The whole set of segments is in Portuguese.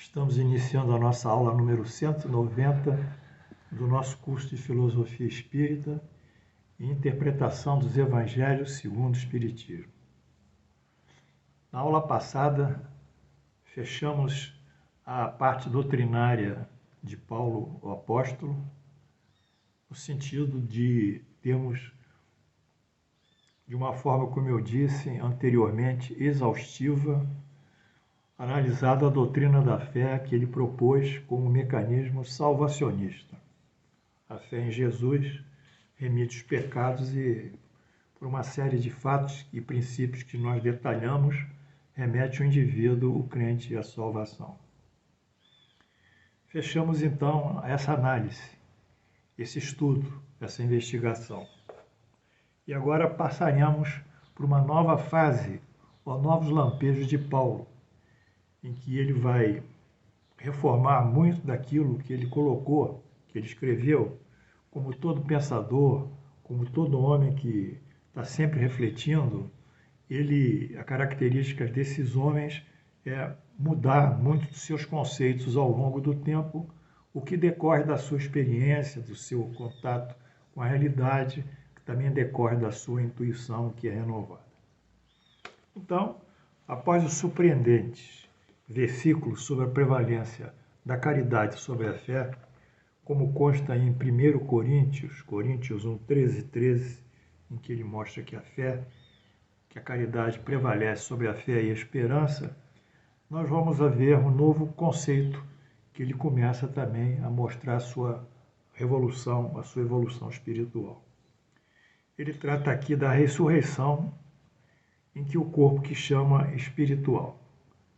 Estamos iniciando a nossa aula número 190 do nosso curso de Filosofia Espírita e Interpretação dos Evangelhos segundo o Espiritismo. Na aula passada, fechamos a parte doutrinária de Paulo, o apóstolo, no sentido de termos, de uma forma, como eu disse anteriormente, exaustiva, analisado a doutrina da fé que ele propôs como mecanismo salvacionista. A fé em Jesus remite os pecados e, por uma série de fatos e princípios que nós detalhamos, remete o indivíduo, o crente, à salvação. Fechamos, então, essa análise, esse estudo, essa investigação. E agora passaremos para uma nova fase, ou novos lampejos de Paulo, em que ele vai reformar muito daquilo que ele colocou, que ele escreveu, como todo pensador, como todo homem que está sempre refletindo. A característica desses homens é mudar muito dos seus conceitos ao longo do tempo, o que decorre da sua experiência, do seu contato com a realidade, que também decorre da sua intuição, que é renovada. Então, após os surpreendentes versículos sobre a prevalência da caridade sobre a fé, como consta em 1 Coríntios 1, 13, em que ele mostra que que a caridade prevalece sobre a fé e a esperança, nós vamos ver um novo conceito que ele começa também a mostrar a sua evolução espiritual. Ele trata aqui da ressurreição, em que o corpo que chama espiritual.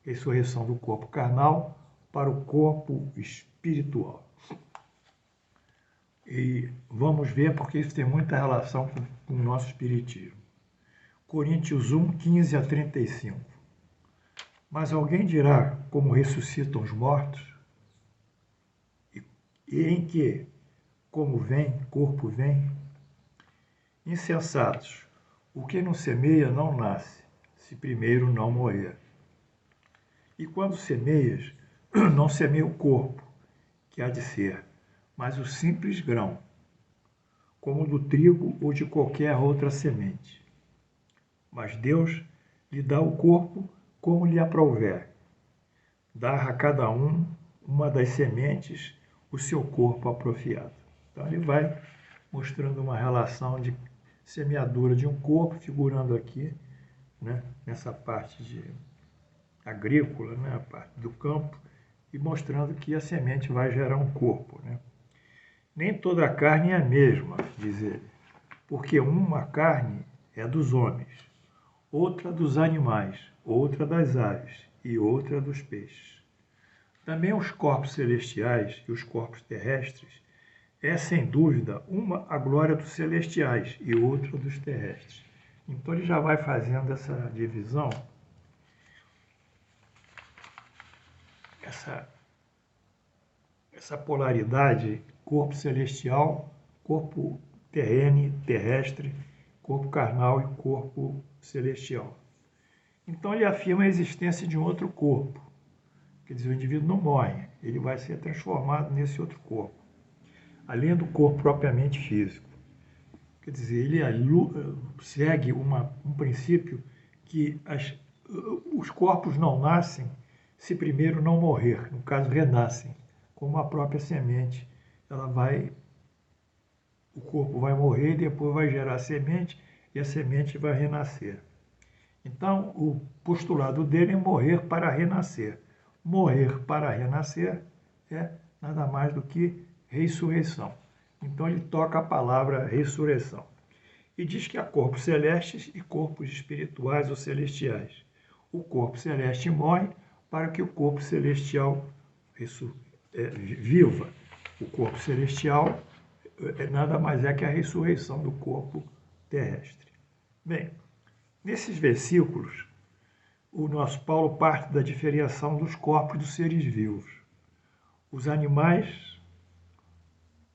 Ressurreição do corpo carnal para o corpo espiritual. E vamos ver porque isso tem muita relação com o nosso espiritismo. Coríntios 1, 15 a 35. Mas alguém dirá como ressuscitam os mortos? E em que, como corpo vem? Insensatos, o que não semeia não nasce, se primeiro não morrer. E quando semeias, não semeia o corpo, que há de ser, mas o simples grão, como do trigo ou de qualquer outra semente. Mas Deus lhe dá o corpo como lhe aprouver. Dá a cada uma das sementes o seu corpo apropriado. Então ele vai mostrando uma relação de semeadura de um corpo, figurando aqui, né, nessa parte agrícola, né, a parte do campo, e mostrando que a semente vai gerar um corpo. Né? Nem toda a carne é a mesma, diz ele, porque uma carne é dos homens, outra dos animais, outra das aves e outra dos peixes. Também os corpos celestiais e os corpos terrestres é, sem dúvida, uma a glória dos celestiais e outra dos terrestres. Então ele já vai fazendo essa divisão, essa polaridade, corpo celestial, corpo terrestre, corpo carnal e corpo celestial. Então ele afirma a existência de um outro corpo. Quer dizer, o indivíduo não morre, ele vai ser transformado nesse outro corpo, além do corpo propriamente físico. Quer dizer, ele segue um princípio que os corpos não nascem se primeiro não morrer, no caso, renascem, como a própria semente. O corpo vai morrer, depois vai gerar semente, e a semente vai renascer. Então, o postulado dele é morrer para renascer. Morrer para renascer é nada mais do que ressurreição. Então, ele toca a palavra ressurreição. E diz que há corpos celestes e corpos espirituais ou celestiais. O corpo celeste morre para que o corpo celestial viva. O corpo celestial nada mais é que a ressurreição do corpo terrestre. Bem, nesses versículos, o nosso Paulo parte da diferenciação dos corpos dos seres vivos. Os animais,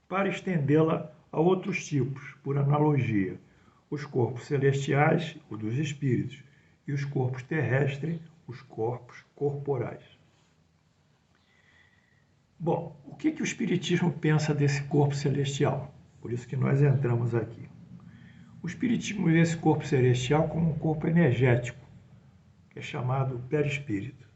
para estendê-la a outros tipos, por analogia. Os corpos celestiais, o dos espíritos, e os corpos terrestres, os corpos corporais. Bom, o que o Espiritismo pensa desse corpo celestial? Por isso que nós entramos aqui. O Espiritismo vê esse corpo celestial como um corpo energético, que é chamado perispírito.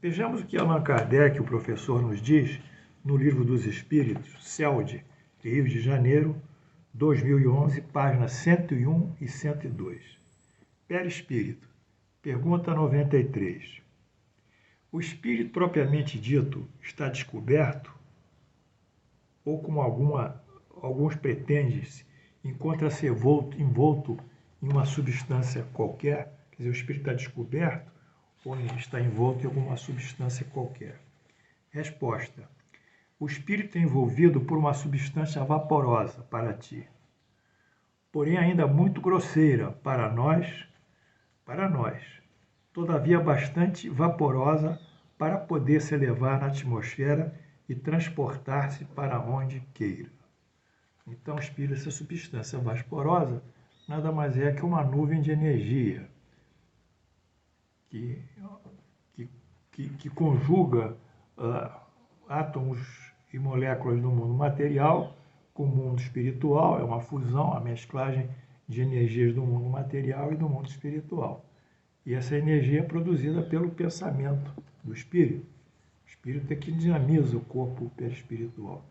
Vejamos o que Allan Kardec, o professor, nos diz no Livro dos Espíritos, CELD, Rio de Janeiro, 2011, páginas 101 e 102. Perispírito. Pergunta 93. O espírito propriamente dito está descoberto ou, como alguns pretendem, encontra-se envolto em uma substância qualquer? Quer dizer, o espírito está descoberto ou está envolto em alguma substância qualquer? Resposta. O espírito é envolvido por uma substância vaporosa para ti, porém ainda muito grosseira para nós, todavia bastante vaporosa para poder se elevar na atmosfera e transportar-se para onde queira. Então, o espírito, essa substância vaporosa, nada mais é que uma nuvem de energia que conjuga átomos e moléculas do mundo material com o mundo espiritual. É uma fusão, a mesclagem de energias do mundo material e do mundo espiritual. E essa energia é produzida pelo pensamento do espírito. O espírito é que dinamiza o corpo perispiritual.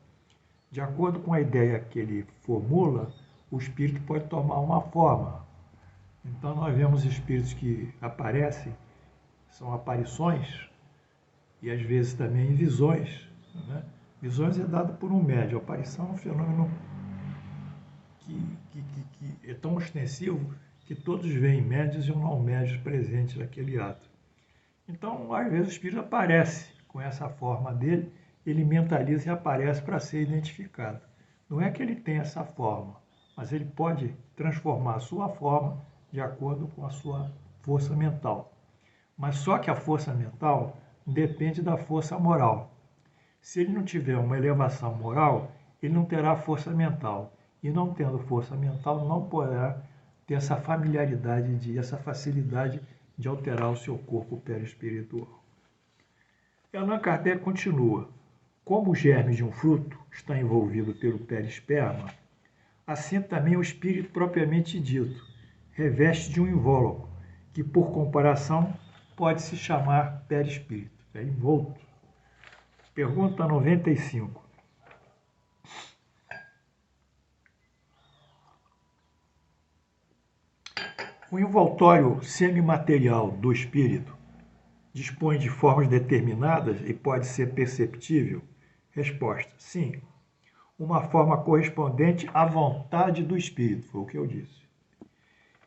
De acordo com a ideia que ele formula, o espírito pode tomar uma forma. Então nós vemos espíritos que aparecem, são aparições, e às vezes também visões. Né? Visões é dado por um médium. A aparição é um fenômeno que é tão ostensivo que todos veem médios e não médios presentes naquele ato. Então, às vezes o espírito aparece com essa forma dele, ele mentaliza e aparece para ser identificado. Não é que ele tem essa forma, mas ele pode transformar a sua forma de acordo com a sua força mental. Mas só que a força mental depende da força moral. Se ele não tiver uma elevação moral, ele não terá força mental. E não tendo força mental, não poderá ter essa familiaridade, essa facilidade de alterar o seu corpo perispiritual. Allan Kardec continua. Como o germe de um fruto está envolvido pelo perisperma, assim também o espírito propriamente dito reveste de um invólucro, que por comparação pode se chamar perispírito. É envolto. Pergunta 95. O envoltório semimaterial do espírito dispõe de formas determinadas e pode ser perceptível? Resposta: sim. Uma forma correspondente à vontade do espírito, foi o que eu disse.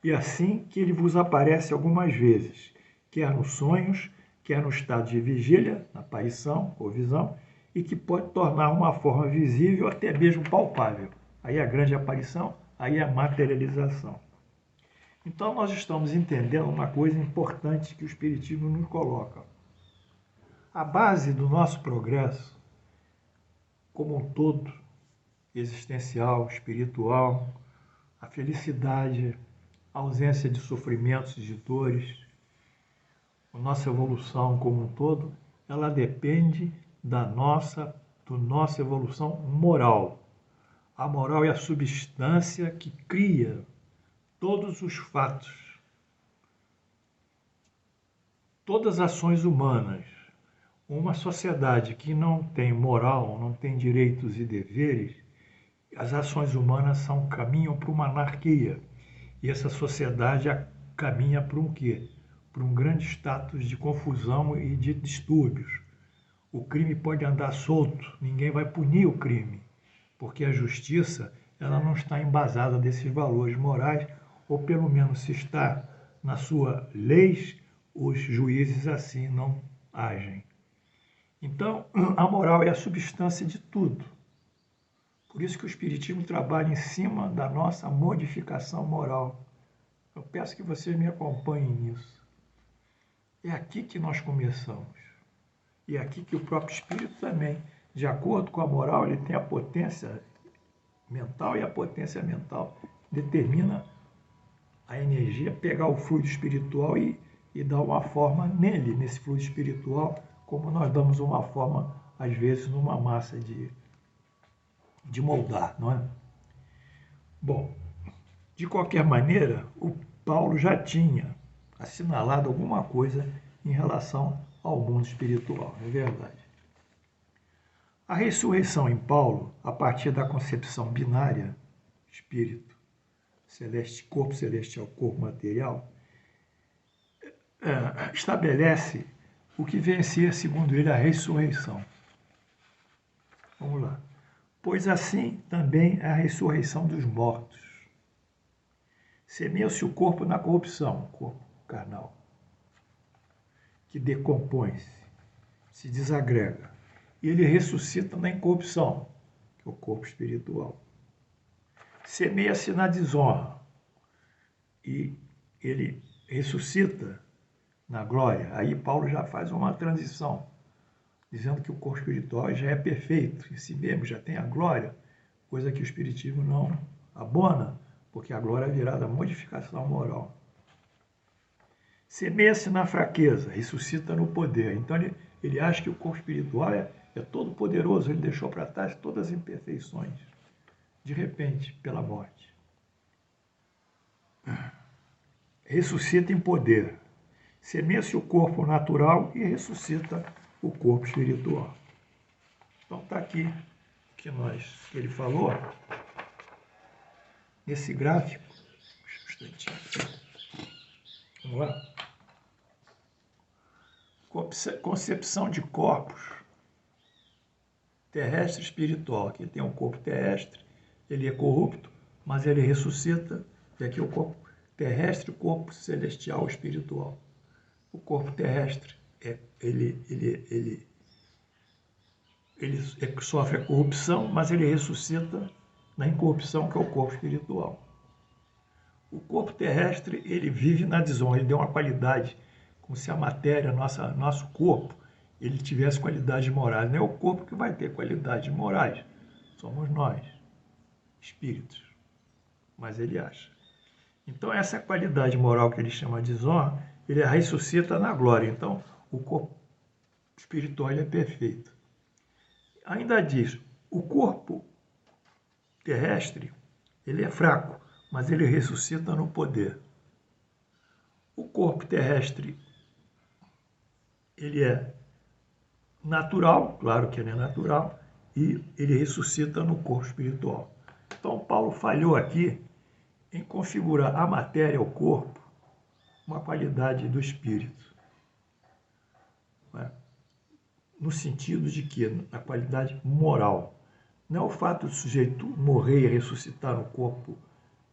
E assim que ele vos aparece algumas vezes, quer nos sonhos, quer no estado de vigília, na aparição ou visão, e que pode tornar uma forma visível, até mesmo palpável. Aí é a grande aparição, aí é a materialização. Então nós estamos entendendo uma coisa importante que o Espiritismo nos coloca. A base do nosso progresso, como um todo, existencial, espiritual, a felicidade, a ausência de sofrimentos e de dores, a nossa evolução como um todo, ela depende da nossa evolução moral. A moral é a substância que cria todos os fatos, todas as ações humanas. Uma sociedade que não tem moral, não tem direitos e deveres, as ações humanas caminham para uma anarquia. E essa sociedade caminha para um quê? Para um grande status de confusão e de distúrbios. O crime pode andar solto, ninguém vai punir o crime, porque a justiça ela não está embasada desses valores morais, ou pelo menos se está na sua leis, os juízes assim não agem. Então, a moral é a substância de tudo. Por isso que o Espiritismo trabalha em cima da nossa modificação moral. Eu peço que vocês me acompanhem nisso. É aqui que nós começamos. E é aqui que o próprio Espírito também, de acordo com a moral, ele tem a potência mental, e a potência mental determina a energia pegar o fluido espiritual e dar uma forma nele, nesse fluido espiritual, como nós damos uma forma às vezes, numa massa de moldar, não é? Bom, de qualquer maneira, o Paulo já tinha assinalado alguma coisa em relação ao mundo espiritual, é verdade. A ressurreição em Paulo, a partir da concepção binária, espírito, corpo celestial, corpo material, estabelece o que vem a ser, segundo ele, a ressurreição. Vamos lá. Pois assim também é a ressurreição dos mortos. Semeia-se o corpo na corrupção, o corpo carnal, que decompõe-se, se desagrega. E ele ressuscita na incorrupção, que é o corpo espiritual. Semeia-se na desonra, e ele ressuscita na glória. Aí Paulo já faz uma transição, dizendo que o corpo espiritual já é perfeito em si mesmo, já tem a glória, coisa que o espiritismo não abona, porque a glória virá da modificação moral. Semeia-se na fraqueza, ressuscita no poder. Então ele acha que o corpo espiritual é todo poderoso, ele deixou para trás todas as imperfeições, de repente, pela morte. Ressuscita em poder. Semeia-se o corpo natural e ressuscita o corpo espiritual. Então está aqui o que ele falou, nesse gráfico. Um instantinho. Vamos lá. Concepção de corpos terrestre e espiritual. Aqui tem um corpo terrestre, ele é corrupto, mas ele ressuscita. E aqui o corpo terrestre, o corpo celestial espiritual. O corpo terrestre ele sofre a corrupção, mas ele ressuscita na incorrupção, que é o corpo espiritual. O corpo terrestre, ele vive na desonra, ele deu uma qualidade, como se a matéria, nosso corpo, ele tivesse qualidades morais. Não é o corpo que vai ter qualidades morais, somos nós, espíritos. Mas ele acha. Então, essa qualidade moral que ele chama de desonra, ele ressuscita na glória. Então, o corpo espiritual ele é perfeito. Ainda diz, o corpo terrestre, ele é fraco, mas ele ressuscita no poder. O corpo terrestre, ele é natural, claro que ele é natural, e ele ressuscita no corpo espiritual. Então, Paulo falhou aqui em configurar a matéria, o corpo, uma qualidade do espírito. No sentido de que? Na qualidade moral. Não é o fato do sujeito morrer e ressuscitar no corpo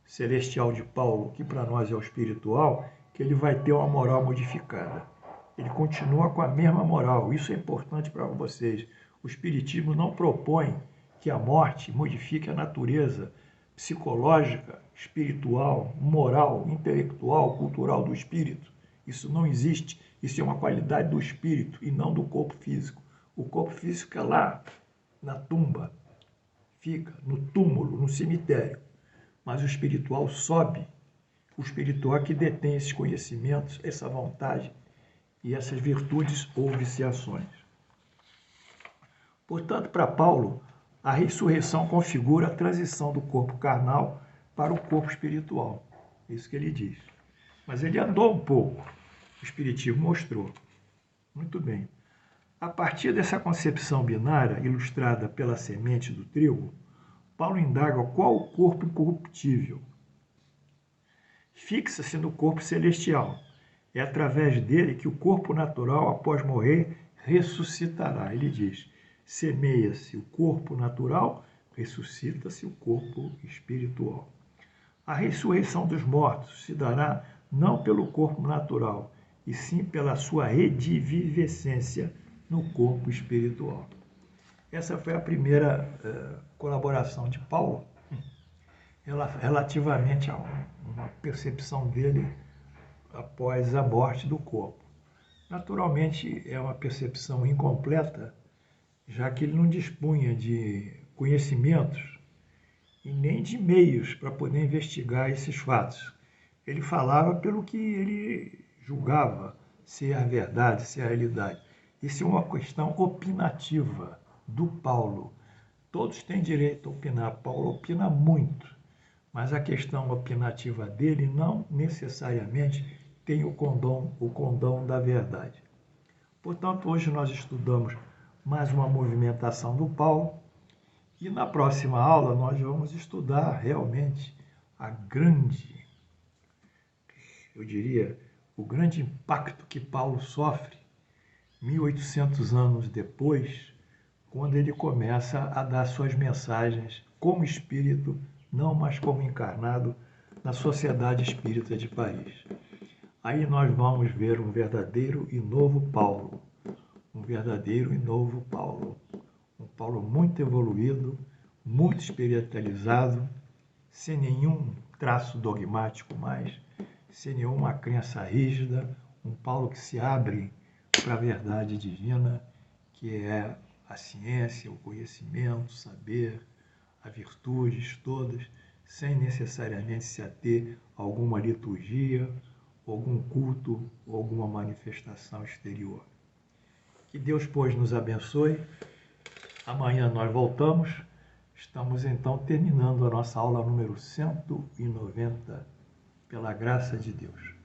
celestial de Paulo, que para nós é o espiritual, que ele vai ter uma moral modificada. Ele continua com a mesma moral. Isso é importante para vocês. O espiritismo não propõe que a morte modifique a natureza psicológica, espiritual, moral, intelectual, cultural do espírito. Isso não existe. Isso é uma qualidade do espírito e não do corpo físico. O corpo físico é lá, na tumba, fica no túmulo, no cemitério. Mas o espiritual sobe. O espiritual é que detém esses conhecimentos, essa vontade e essas virtudes ou viciações. Portanto, para Paulo, a ressurreição configura a transição do corpo carnal para o corpo espiritual. É isso que ele diz. Mas ele andou um pouco. O Espiritismo mostrou. Muito bem. A partir dessa concepção binária, ilustrada pela semente do trigo, Paulo indaga qual o corpo incorruptível. Fixa-se no corpo celestial. É através dele que o corpo natural, após morrer, ressuscitará. Ele diz, semeia-se o corpo natural, ressuscita-se o corpo espiritual. A ressurreição dos mortos se dará não pelo corpo natural, e sim pela sua redivivescência no corpo espiritual. Essa foi a primeira colaboração de Paulo relativamente a uma percepção dele após a morte do corpo. Naturalmente, é uma percepção incompleta, já que ele não dispunha de conhecimentos e nem de meios para poder investigar esses fatos. Ele falava pelo que ele julgava ser a verdade, ser a realidade. Isso é uma questão opinativa do Paulo. Todos têm direito a opinar. Paulo opina muito, mas a questão opinativa dele não necessariamente tem o condão da verdade. Portanto, hoje nós estudamos mais uma movimentação do Paulo e na próxima aula nós vamos estudar realmente a grande, eu diria, o grande impacto que Paulo sofre 1800 anos depois, quando ele começa a dar suas mensagens como espírito, não mais como encarnado, na Sociedade Espírita de Paris. Aí nós vamos ver um verdadeiro e novo Paulo, um verdadeiro e novo Paulo, um Paulo muito evoluído, muito espiritualizado, sem nenhum traço dogmático mais, sem nenhuma crença rígida, um Paulo que se abre para a verdade divina, que é a ciência, o conhecimento, o saber, as virtudes todas, sem necessariamente se ater a alguma liturgia, algum culto ou alguma manifestação exterior. Que Deus, pois, nos abençoe. Amanhã nós voltamos. Estamos então terminando a nossa aula número 190, pela graça de Deus.